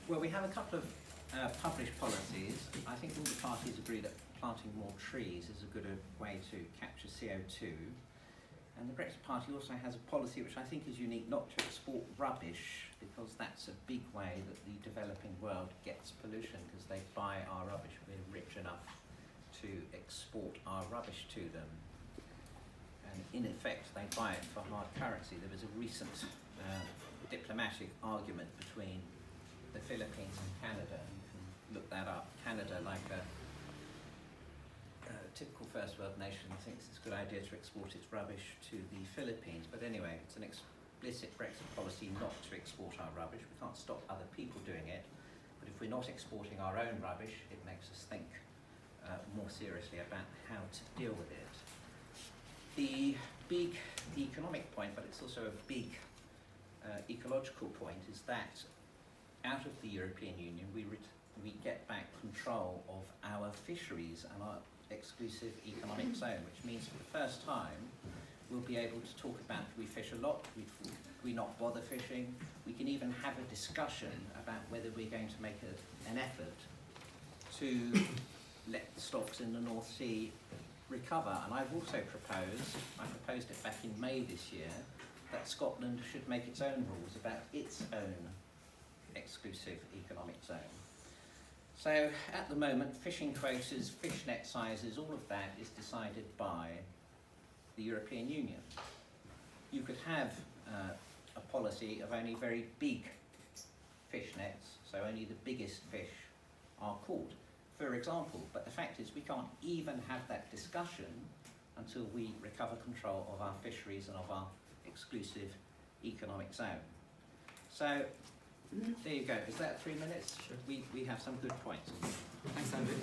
Well, we have a couple of published policies. I think all the parties agree that planting more trees is a good way to capture CO2. And the Brexit Party also has a policy which I think is unique, not to export rubbish, because that's a big way that the developing world gets pollution, because they buy our rubbish. We're rich enough to export our rubbish to them. And in effect, they buy it for hard currency. There was a recent diplomatic argument between the Philippines and Canada. You can look that up. Canada, like a typical first world nation, thinks it's a good idea to export its rubbish to the Philippines. But anyway, it's an explicit Brexit policy not to export our rubbish. We can't stop other people doing it. But if we're not exporting our own rubbish, it makes us think more seriously about how to deal with it. The big economic point, but it's also a big ecological point, is that out of the European Union we get back control of our fisheries and our exclusive economic zone, which means for the first time we'll be able to talk about, do we fish a lot, do we not bother fishing. We can even have a discussion about whether we're going to make an effort to let the stocks in the North Sea recover. And I've also proposed it back in May this year, that Scotland should make its own rules about its own exclusive economic zone. So at the moment, fishing quotas, fish net sizes, all of that is decided by the European Union. You could have a policy of only very big fish nets, so only the biggest fish are caught, for example. But the fact is we can't even have that discussion until we recover control of our fisheries and of our exclusive economic zone. So there you go. Is that 3 minutes? Sure. We have some good points. Thanks, Andrew.